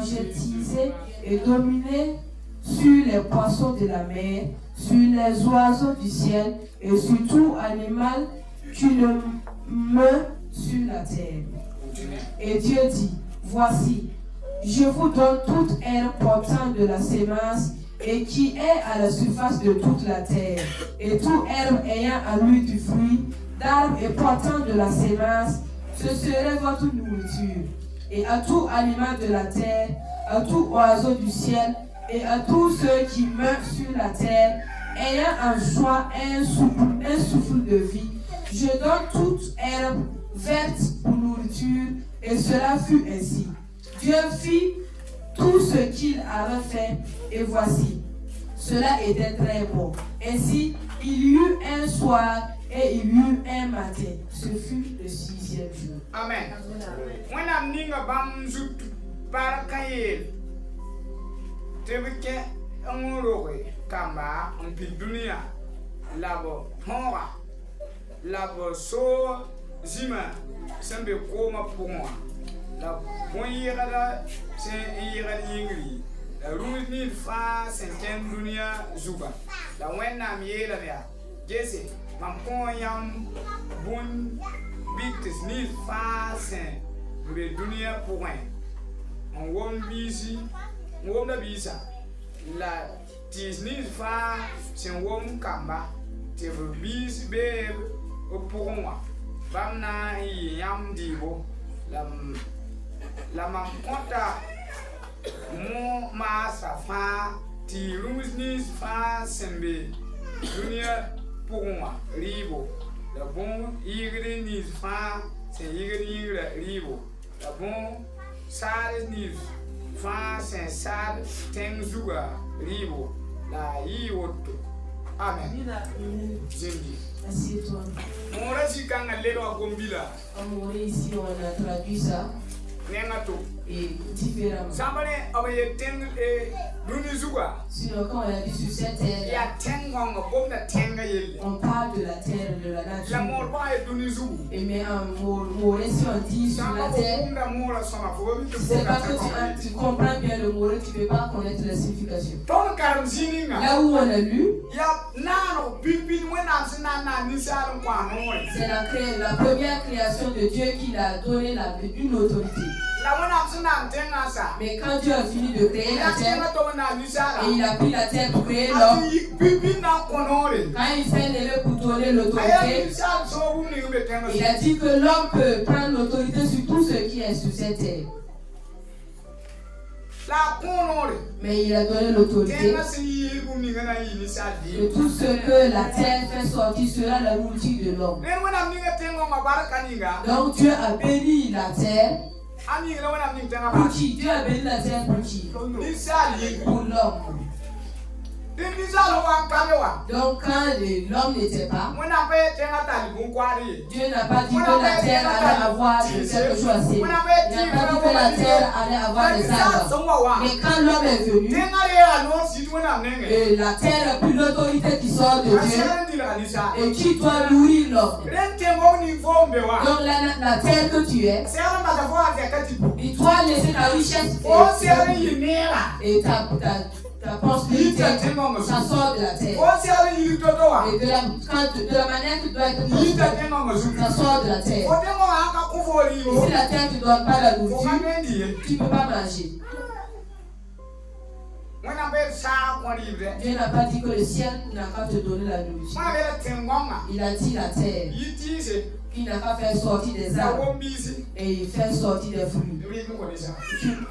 Sujettisé et dominé sur les poissons de la mer, sur les oiseaux du ciel et sur tout animal qui ne meurt sur la terre. Et Dieu dit, voici, je vous donne toute herbe portant de la sémence et qui est à la surface de toute la terre, et toute herbe ayant à lui du fruit, d'arbre et portant de la sémence, ce serait votre nourriture. Et à tout animal de la terre, à tout oiseau du ciel, et à tous ceux qui meurent sur la terre, ayant en soi un souffle de vie, je donne toute herbe verte pour nourriture, et cela fut ainsi. Dieu fit tout ce qu'il avait fait, et voici, cela était très bon. Ainsi, il y eut un soir, et il y eut un matin. Ce fut le 6e jour. Amen. When I'm ninga bam zut barakaye. Tebike amurore kamba ampi dunia labo honra labo so zima sembe koma pongwa la ponyira da se yira yingri la runi fa senten dunia zuba la wenna miela ya jese mampon yam bun bites ni fa sen be dunia point on won bisi won da bisa la tis ni fa sen won kamba te bis be o pongwa bamna yam dibo la mamponta mo ma safa ti rums ni fa sembe dunia pongwa ribo la bon yigre ni fa se yigre ribo la bon sal ni fa se sal tenzuga ribo la yiwoto. Amen. Zindi. Assieds-toi. Mon rasi kanga lelo agombila. Ici on a traduit ça. Nengato. Et différemment. Sambane abaye teng dunizuga. Sinon quand on a dit sur cette terre, ya tengonga bomna tenga yelle. on parle de la terre, de la nature. La morba e dunizugu. Et mais si on dit sur la terre, c'est parce que tu comprends bien le mot, tu ne peux pas connaître la signification. Là où on a lu, c'est la première création de Dieu qui a donné une autorité. Mais quand Dieu a fini de créer la terre, et il a pris la terre pour créer l'homme, quand il s'est levé pour donner l'autorité, il a dit que l'homme peut prendre l'autorité sur tout ce qui est sur cette terre. Mais il a donné l'autorité de tout ce que la terre fait sortir sera la nourriture de l'homme. Donc Dieu a béni la terre. Pour qui? Dieu a béni la terre pour qui? Pour l'homme. Donc quand l'homme n'était pas, Dieu n'a pas dit que la terre allait avoir quelque chose assez. Il n'a pas dit que la terre allait avoir des arbres. Mais quand l'homme est venu, et la terre a pris l'autorité qui sort de Dieu et qui doit nourrir l'homme. Donc la terre que tu es, il doit laisser ta richesse et ta prospérité, ça sort de la terre. Et de la manière que tu dois être prospère, ça sort de la terre. Et si la terre ne te donne pas la nourriture, tu ne peux pas manger. Dieu n'a pas dit que le ciel n'a qu'à te donner la nourriture. Il a dit la terre. Il n'a qu'à faire sortir des arbres et faire sortir des fruits.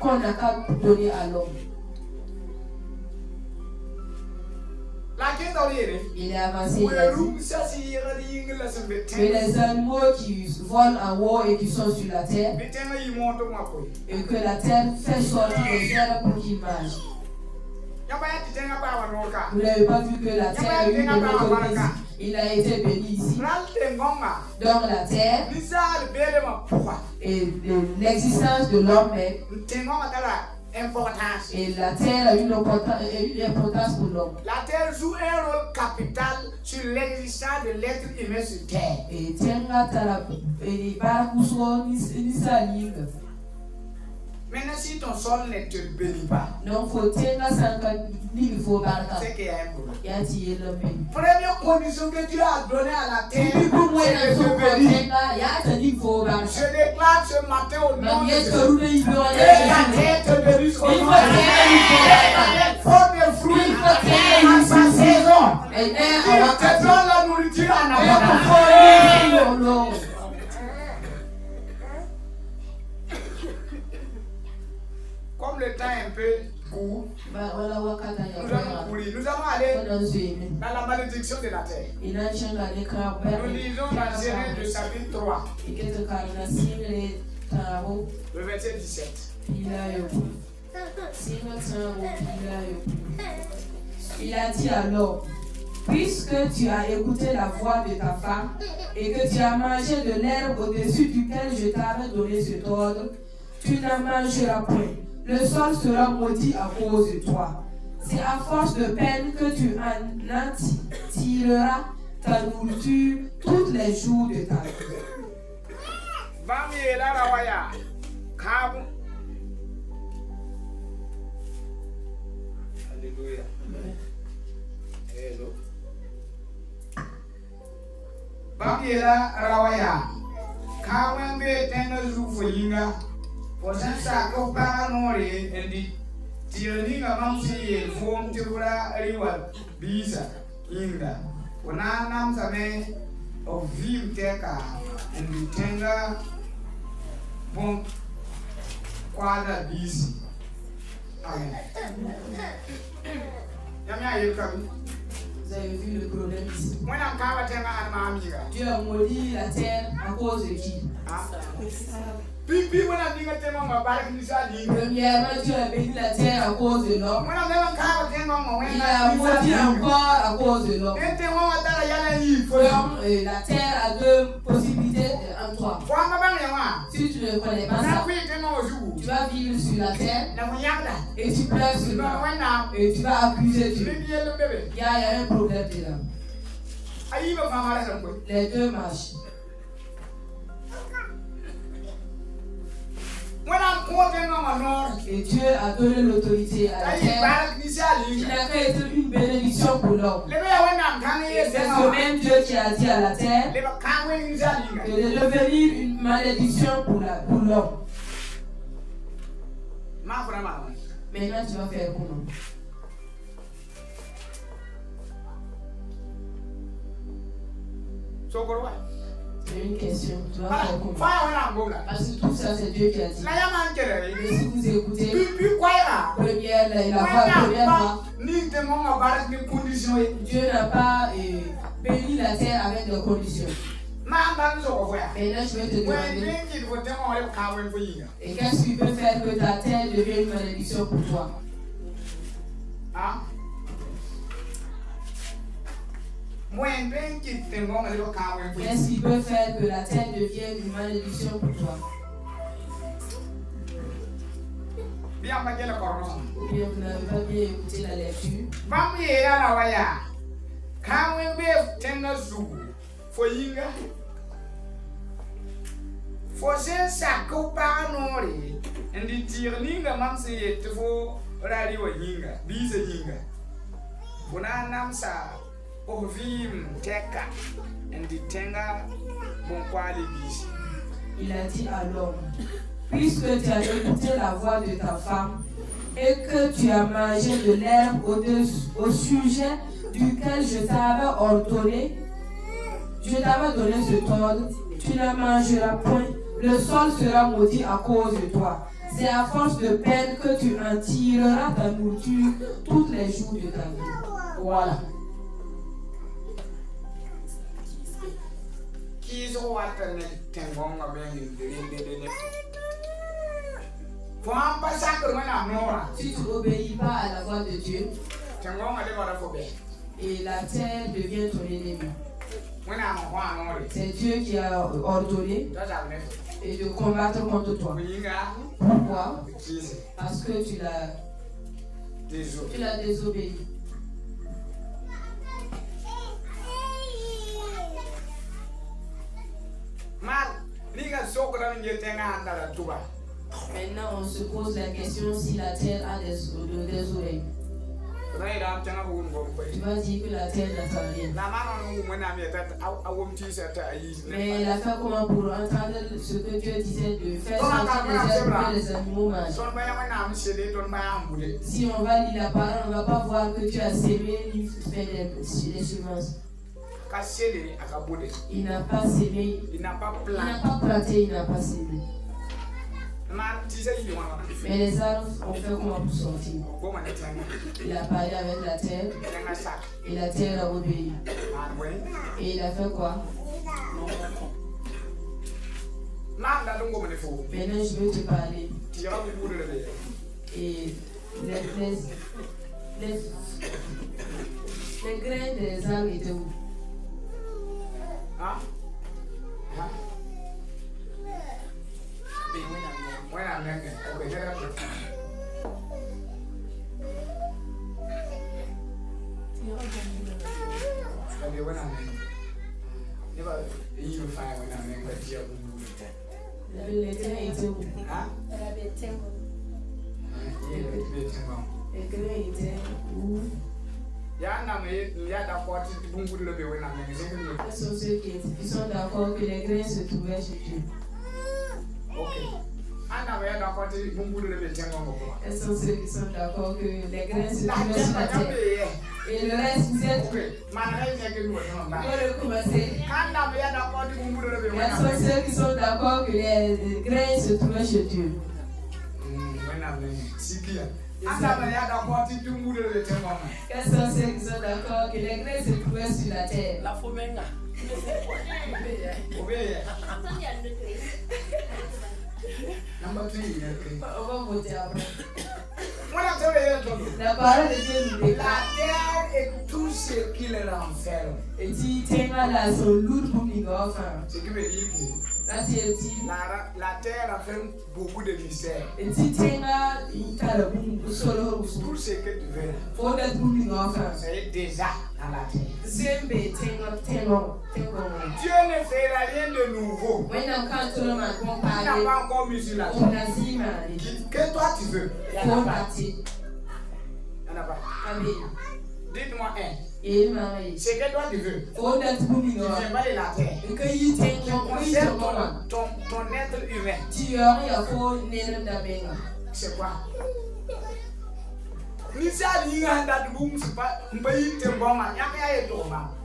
Qu'on n'a qu'à donner à l'homme. Il est avancé, il a dit que les animaux qui volent en haut et qui sont sur la terre, et que la terre fait sortir des herbes pour qu'ils mangent. Vous n'avez pas vu que la terre a eu de l'autorité. Il a été béni ici. Donc la terre et l'existence de l'homme est. Et la terre a une importance pour l'homme. La terre joue un rôle capital sur l'existence de l'être humain sur terre. Et maintenant, si ton sol ne te bénit pas, c'est qu'il y a un problème. Première condition que Dieu a donnée à la terre, c'est de te bénir. Je déclare ce matin au nom de Jésus que la terre te bénisse au nom de Jésus. Porte des fruits à sa saison. Il te donne la nourriture en abondance. Comme le temps est un peu court, nous allons courir. Nous allons aller dans la malédiction de la terre. Nous lisons dans Genèse le chapitre 3, le verset 17. Il a dit alors, puisque tu as écouté la voix de ta femme et que tu as mangé de l'herbe au-dessus duquel je t'avais donné cet ordre, tu n'en mangeras point. Le sol sera maudit à cause de toi. C'est à force de peine que tu en tireras ta nourriture tous les jours de ta vie. Alléluia. Hello. Bamiela rawaya. Kawembe tenga zufu yinga. Posansa ko paranore endi tiringa mamsi form tibura riwa bisa inga. Wana namsa me of vim teka endi tenga bon quadra bisi. Amen. Vous avez vu le problème ici. Dieu a maudit la terre à cause de qui? Premièrement, Dieu a béni la terre à cause de l'homme. Il a maudit encore à cause de l'homme. La terre a deux possibilités en toi. Si tu ne connais pas ça, tu vas vivre sur la terre et tu pleures sur l'homme et tu vas accuser Dieu. Il y a un problème là. Les deux marchent. Et Dieu a donné l'autorité à la terre. Il n'a qu'à être une bénédiction pour l'homme. C'est ce même Dieu qui a dit à la terre de devenir une malédiction pour l'homme. Maintenant, tu vas faire comment? C'est une question. Tu vas faire comment? Parce que tout ça, c'est Dieu qui a dit. Et si vous écoutez, Dieu n'a pas béni la terre avec des conditions. Maintenant, je vais te demander, et qu'est-ce qui peut faire que ta terre devienne une malédiction pour toi? Qu'est-ce qui peut faire que la terre devienne une malédiction pour toi? Ou bien vous n'avez pas bien écouté la lecture. Il a dit à l'homme, puisque tu as écouté la voix de ta femme et que tu as mangé de l'herbe au sujet duquel je t'avais donné cet ordre, tu ne mangeras point, le sol sera maudit à cause de toi. C'est à force de peine que tu en tireras ta nourriture tous les jours de ta vie. Voilà. Si tu n'obéis pas à la voix de Dieu, et la terre devient ton ennemi. C'est Dieu qui a ordonné et de combattre contre toi. Pourquoi? Parce que tu l'as désobéi. Maintenant, on se pose la question si la terre a des oreilles. Tu vas dire que la terre n'entend rien. Mais elle a fait comment pour entendre ce que Dieu disait de faire sortir des herbes que les animaux mangent. Si on va lire la parole, on ne va pas voir que tu as sémé ni fait des semences. Il n'a pas sémé, il n'a pas planté, il n'a pas sémé. Mais les arbres ont fait comment pour sortir. Il a parlé avec la terre et la terre a obéi. Et il a fait quoi? Maintenant je veux te parler. Et les grains des arbres étaient où? Les grains étaient où? Les grains étaient où? Ce sont ceux qui sont d'accord que les grains se trouvaient chez Dieu. Elles sont ceux qui sont d'accord que les grains se trouvaient sur la terre. Et le reste, vous êtes. Elles sont ceux qui sont d'accord que les grains se trouvaient chez Dieu. Quels sont ceux qui sont d'accord que les grains se trouvaient sur la terre? La fomenga. On va voter après. La parole de Dieu nous déclare. La terre et tout ce qui le renferme. Et tu tiendras la solide pour qu'il offre. Ce qui veut dire que la terre a fait beaucoup de mystères. Et tu tiendras tout ce que tu veux. C'est déjà dans la terre. Dieu ne fera rien de nouveau. Il n'a pas encore mis sur la terre. Que toi tu veux. Dites-moi un. C'est que toi tu veux. Tu ne viens pas de la terre. Tu conserves ton être humain. C'est quoi?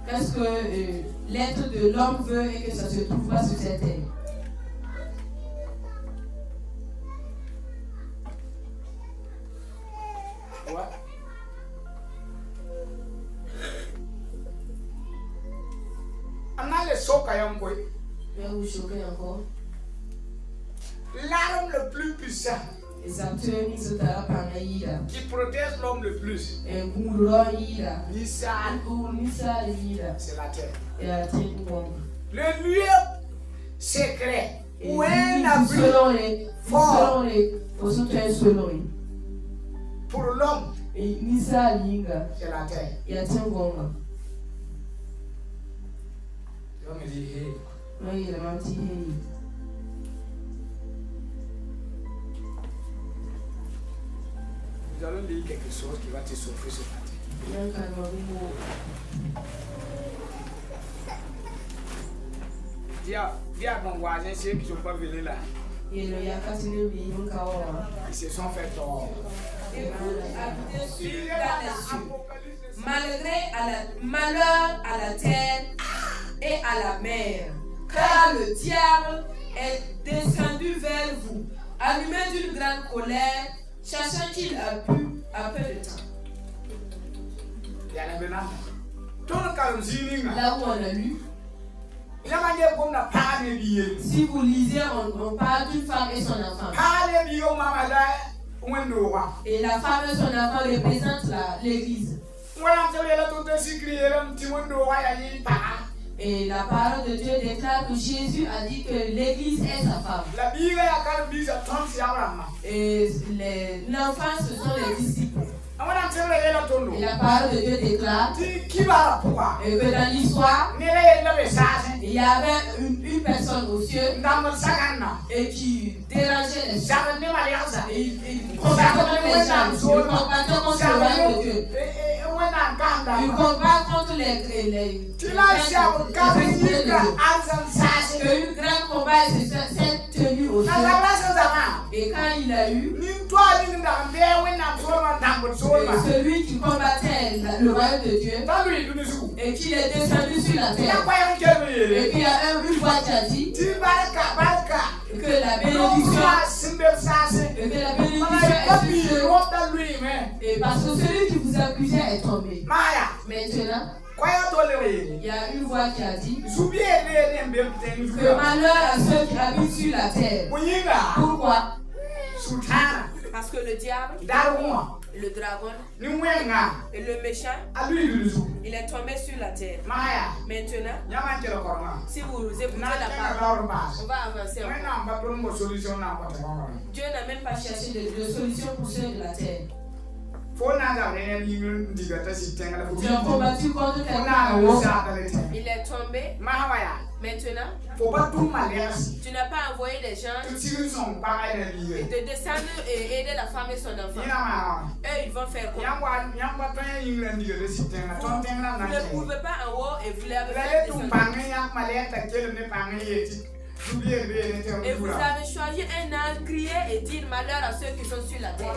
Qu'est-ce que l'être de l'homme veut et que ça se trouve pas sur cette terre? Ouais. L'arme le plus puissant qui protège l'homme le plus, c'est la terre. Le lieu secret où un abri fort pour l'homme, c'est la terre. L'homme dit hey. Nous allons lire quelque chose qui va te sauver ce matin. Dis à ton voisin, ceux qui ne sont pas venus là. Ils se sont fait tort. et vous habitez dans les cieux. Malheur à la terre et à la mer, car le diable est descendu vers vous, allumé d'une grande colère, cherchant qu'il a pu à peu de temps. Là où on a lu, si vous lisez, on parle d'une femme et son enfant. Et la femme et son enfant représentent l'église. Et la parole de Dieu déclare que Jésus a dit que l'église est sa femme. Et l'enfant, ce sont les disciples. Et la parole de Dieu déclare que dans l'histoire, il y avait une personne aux cieux et qui dérangeait les gens. Et il combattait les gens. Il combattait contre le royaume de Dieu. Il combat contre les une grande combat s'est tenue au ciel. Et quand il a eu celui qui combattait le royaume de Dieu et qui est descendu sur la terre, et puis il y a une voix qui a dit que la bénédiction est sur lui, et parce que celui qui vous accusait est tombé. Maintenant, il y a une voix qui a dit que malheur à ceux qui habitent sur la terre. Pourquoi? Parce que le diable, le dragon et le méchant, il est tombé sur la terre. Maintenant, si vous écoutez la parole, on va avancer encore. Dieu n'a même pas cherché de solution pour ceux de la terre. Tu as combattu contre quelqu'un. Il est tombé. Maintenant, tu n'as pas envoyé des gens de descendre et aider la femme et son enfant. Eux, ils vont faire quoi? Vous ne pouvez pas en haut et vous l'avez fait descendre. Et vous avez choisi un âge, crier et dire malheur à ceux qui sont sur la terre.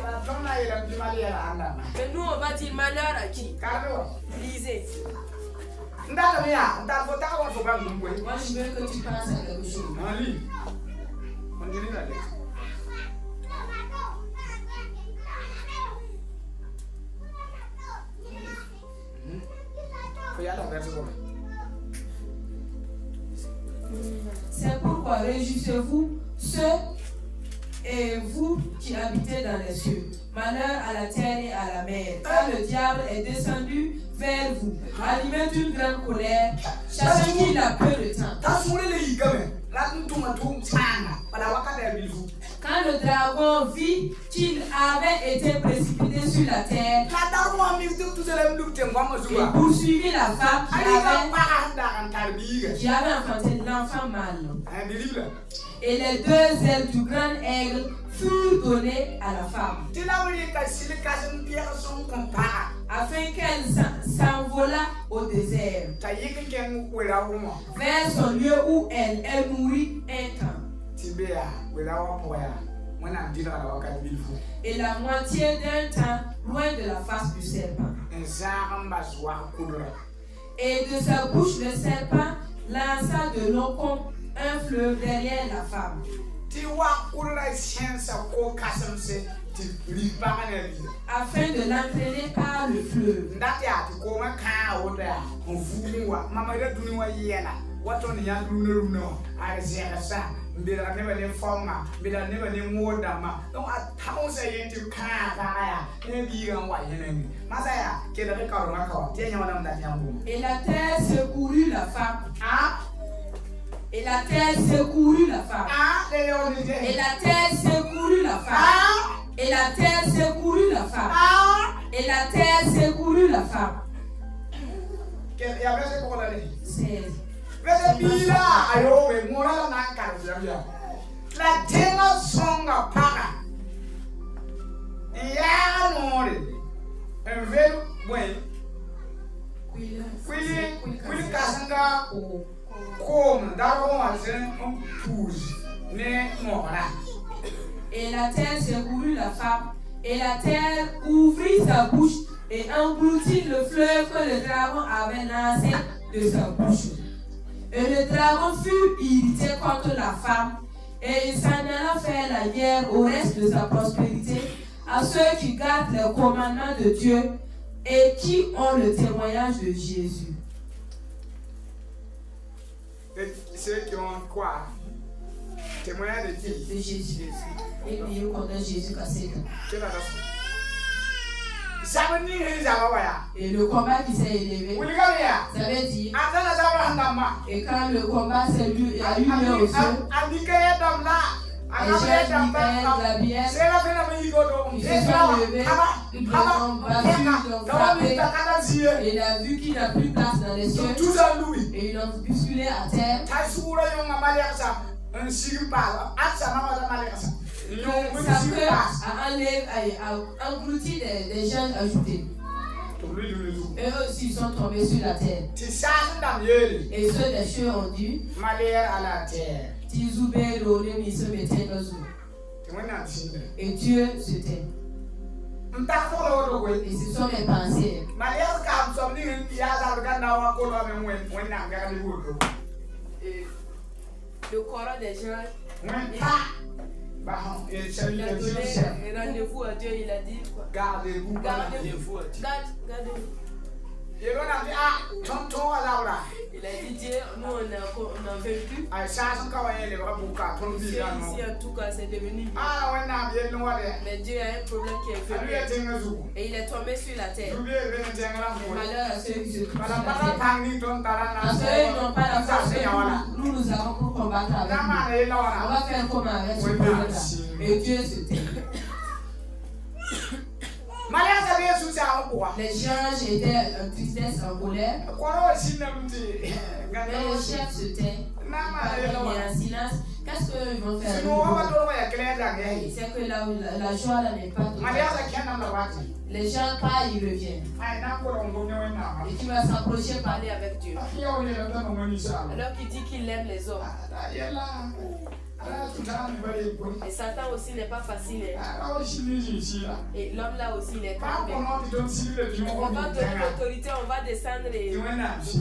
Mais nous, on va dire malheur à qui? Lisez. Moi, je veux que tu penses à quelque chose. C'est pourquoi réjouissez-vous, ceux et vous qui habitez dans les cieux. Malheur à la terre et à la mer, car le diable est descendu vers vous, allumé d'une grande colère, cherchant qu'il a peu de temps. Quand le dragon vit qu'il avait été précipité sur la terre, il poursuivit la femme qui avait enfanté l'enfant mâle. Et les deux ailes du grand aigle furent données à la femme, afin qu'elle s'envolât au désert, vers son lieu où elle est nourrie un temps. Et la moitié d'un temps loin de la face du serpent. Et de sa bouche le serpent lança de l'eau comme un fleuve derrière la femme. Afin de l'entraîner par le fleuve. Et la terre secourut la femme. Et la terre secourut la femme. Et la terre secourut la femme. Et la terre secourut la femme. Et la terre secourut la femme. 16. La tenga songa para. Ya nore. Envel buen. Kwili kasanga kom daro asen pouge ne mora. Et la terre secourut la femme Et la terre ouvrit sa bouche et engloutit le fleuve que le dragon avait lancé de sa bouche. Et le dragon fut irrité contre la femme, et il s'en alla faire la guerre au reste de sa prospérité, à ceux qui gardent les commandements de Dieu et qui ont le témoignage de Jésus. Et ceux qui ont quoi? Témoignage de qui? De Jésus. Et puis, on a Jésus cassé. Et le combat qui s'est élevé, ça veut dire, et quand le combat a eu lieu au ciel, les chefs Michael, Gabriel, ils se sont levés, ils ont battu, ils ont frappé, et il a vu qu'il n'a plus de place dans les cieux, et ils l'ont bousculé à terre. A englouti des gens ajoutés. Eux aussi ils sont tombés sur la terre. Et ceux des cieux ont dit, et Dieu se tait. Et ce sont mes pensées. Le coran des gens, il a donné rendez-vous à Dieu, il a dit quoi? Gardez-vous. Gardez-vous. Il a dit Dieu, nous on n'en veut plus. Ici en tout cas c'est devenu. Mais Dieu a un problème qui est venu. Et il est tombé sur la terre. Malheur à ceux qui se trouvent sur la terre. À ceux qui n'ont pas la force, nous avons pour combattre avec nous. On va faire comme avec ce problème-là. Et Dieu se tait. Les gens étaient en tristesse, en colère. Mais les chefs se taient. Ils en silence. Qu'est-ce qu'ils vont faire? C'est que la joie là n'est pas totale. Les gens pas, ils reviennent. Et tu vas s'approcher, parler avec Dieu. Alors qu'il dit qu'il aime les hommes. Et Satan aussi n'est pas facile. Et l'homme là aussi il est calme. On va donner l'autorité, on va descendre et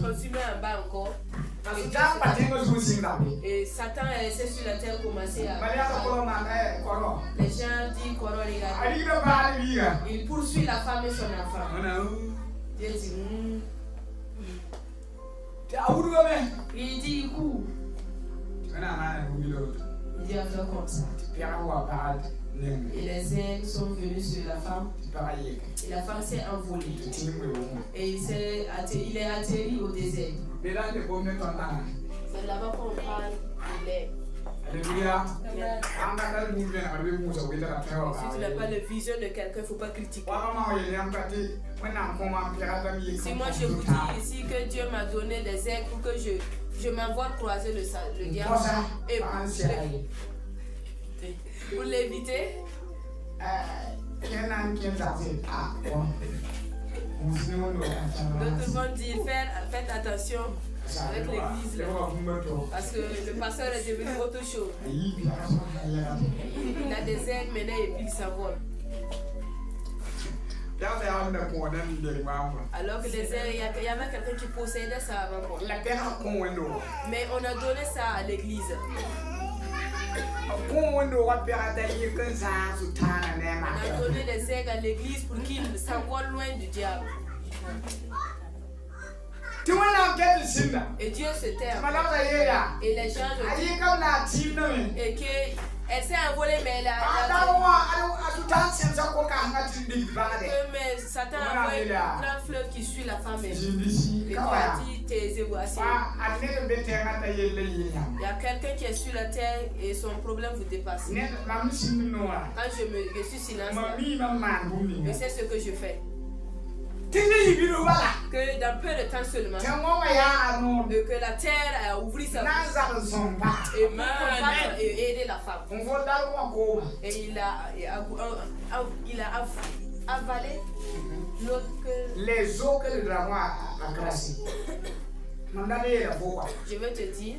continuer en bas encore. Et Satan est resté sur la terre commencer à. Les gens disent qu'on regarde. Il poursuit la femme et son enfant. Dieu dit il dit il court. Il dit un peu comme ça. Et les ailes sont venues sur la femme. Et la femme s'est envolée. Et il est atterri au désert. C'est là-bas qu'on parle de l'air. Alléluia. Si tu n'as pas de vision de quelqu'un, il ne faut pas critiquer. Si moi je vous dis ici que Dieu m'a donné des ailes pour que je m'envole croiser le diable et pour l'éviter. D'autres vont dire faites attention avec l'église là, parce que le pasteur est devenu autre chose. Il a des ailes maintenant et puis il s'envole. Alors que les ailes, il y avait quelqu'un qui possédait ça avant. Mais on a donné ça à l'église. On a donné les ailes à l'église pour qu'ils s'envolent loin du diable. Et Dieu se tait. Et les gens le disent. Et qu'elle s'est envolée, mais elle a. Mais Satan a envoyé un grand fleuve qui suit la femme. Et Dieu a dit taisez-vous, asseyez. Il y a quelqu'un qui est sur la terre et son problème vous dépasse. Quand je suis silencieux, je sais ce que je fais. Que dans peu de temps seulement, que la terre a ouvert sa bouche et pour combattre et aider la femme. Et il a avalé l'autre que les eaux que le dragon a crassées. Je veux te dire.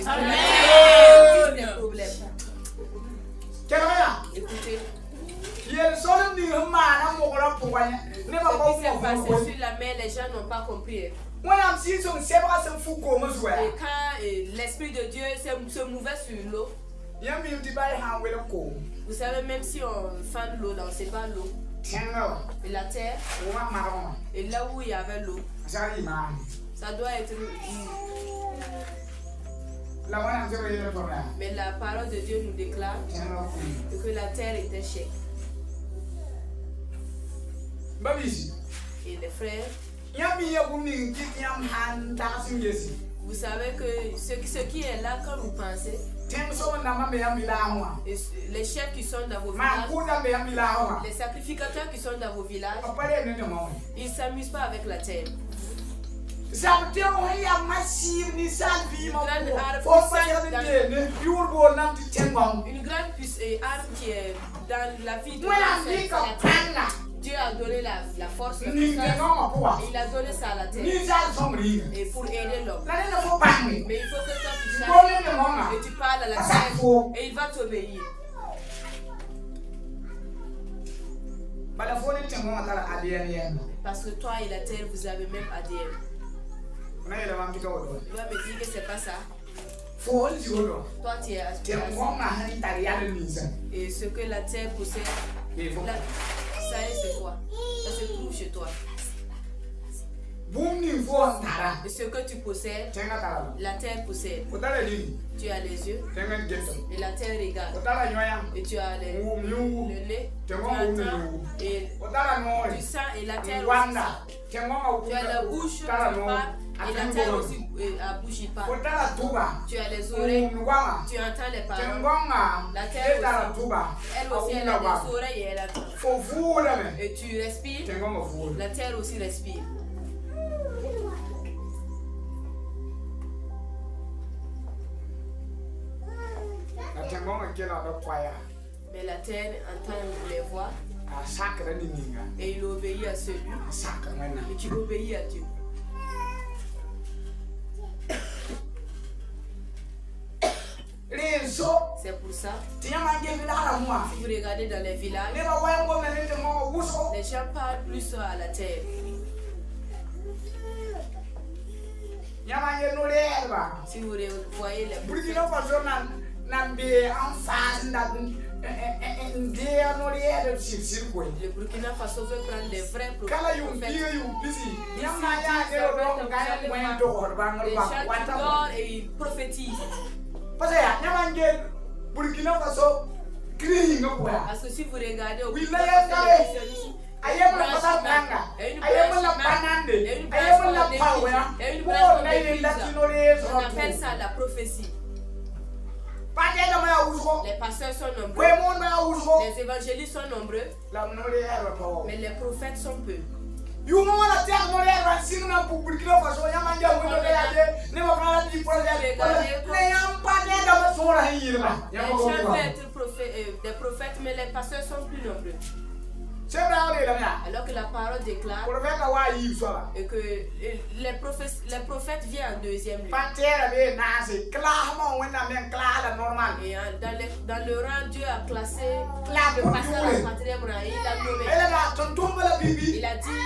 Amen. Des problèmes. Écoutez. Ce qui s'est passé sur la mer, les gens n'ont pas compris. Et quand l'Esprit de Dieu se mouvait sur l'eau, vous savez, même si on fait l'eau, on ne sait pas l'eau. Et la terre, et là où il y avait l'eau, ça doit être. Mais la parole de Dieu nous déclare que la terre était chère. Et les frères, vous savez que ce qui est là quand vous pensez, les chefs qui sont dans vos villages, les sacrificateurs qui sont dans vos villages, ils ne s'amusent pas avec la terre. Une grande arme qui est dans la vie de la Dieu a donné la force, la puissance, et il a donné ça à la terre. Et pour aider l'homme. Mais il faut que toi tu saches et tu parles à la terre et il va t'obéir. Parce que toi et la terre, vous avez même ADN. Tu vas me dire que c'est pas ça. Toi tu es et ce que la terre possède, ça c'est toi. Ça se trouve chez toi. Et ce que tu possèdes, la terre possède. Tu as les yeux et la terre regarde. Et tu as le nez, tu entends et tu sens et la terre aussi. Tu as la bouche, tu parles et la terre aussi à bouche il parle. Tu as les oreilles, tu entends les paroles. La terre aussi, elle aussi elle a des oreilles et elle entend. Et tu respires, la terre aussi respire. Mais la terre entend les voix et il obéit à celui. Et tu obéis à Dieu. C'est pour ça, si vous regardez dans les villages, les gens parlent plus à la terre. Si vous voyez les prophètes, le Burkina Faso veut prendre des vrais prophètes. Les gens qui dorment et ils prophétisent. Parce que si vous regardez au Burkina Faso, il y a une branche on appelle ça la prophétie. Les pasteurs sont nombreux, les évangélistes sont nombreux, mais les prophètes sont peu. Les gens veulent être des prophètes, mais les pasteurs sont plus nombreux. Alors que la parole déclare et que les prophètes viennent en deuxième lieu. Et dans le rang, Dieu a classé le pasteur en quatrième rang. Il a dit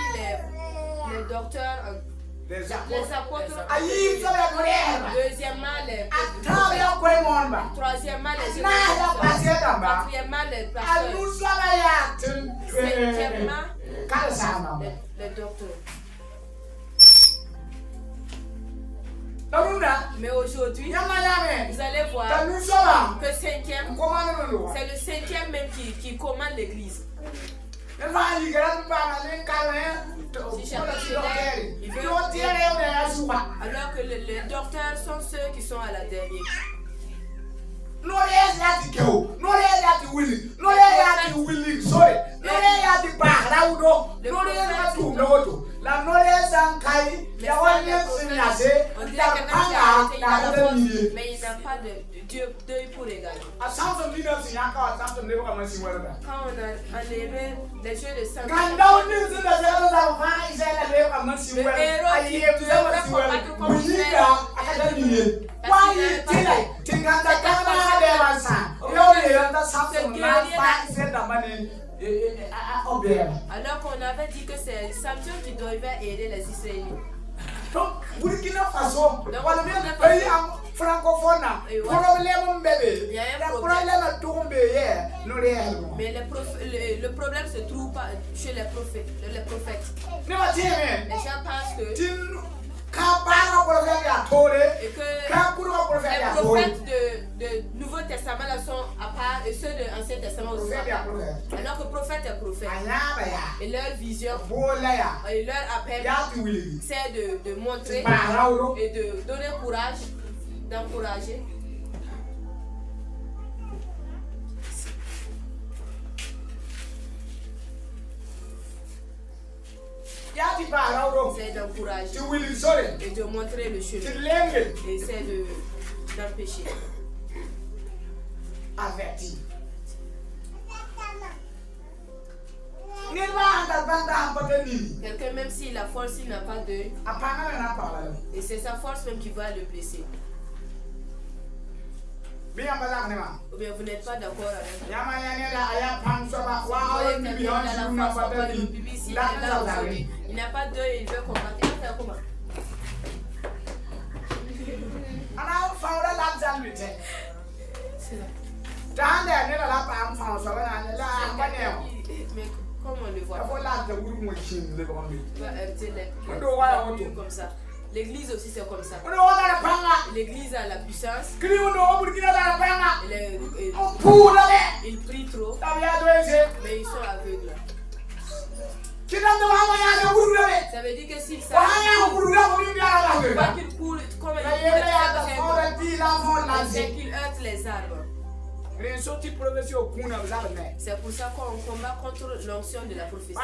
les docteurs, les apôtres, deuxièmement les prophètes, troisièmement les évangélistes, quatrièmement les pasteurs, cinquièmement les docteurs. Mais aujourd'hui, vous allez voir que cinquième, c'est le cinquième même qui commande l'église. Si il veut, alors que les docteurs sont ceux qui sont à la dernière. Mais il n'a pas de d'œil pour regarder. Quand on a enlevé les yeux de sang, le héros qui devrait combattre comme frère, Alors qu'on avait dit que c'est Samson qui devait aider les Israélites. Donc, Burkina Faso, pays francophone, problème bébé. Il y a un problème à tomber hier, nous réellement. Mais le problème se trouve pas chez les prophètes. Les gens pensent que et que les prophètes de Nouveau Testament là sont à part et ceux de l'Ancien Testament aussi. Alors que prophète est prophète. Et leur vision et leur appel, c'est de montrer et de donner courage, d'encourager. C'est d'encourager et de montrer le chemin. Et c'est d'empêcher. Averti. Quelqu'un, même s'il a force, il n'a pas d'œil. Et c'est sa force même qui va le blesser. Ou bien vous n'êtes pas d'accord avec lui. Il n'a pas d'œil, il veut combattre. Il va faire comment? Mais comment on le voit? Il va heurter les comme ça. L'église aussi c'est comme ça. L'église a la puissance. Ils prient trop. Mais ils sont aveugles. Ça veut dire que s'ils savent qu'ils courent comme qu'ils heurtent les arbres. C'est pour ça qu'on combat contre l'onction de la prophétie.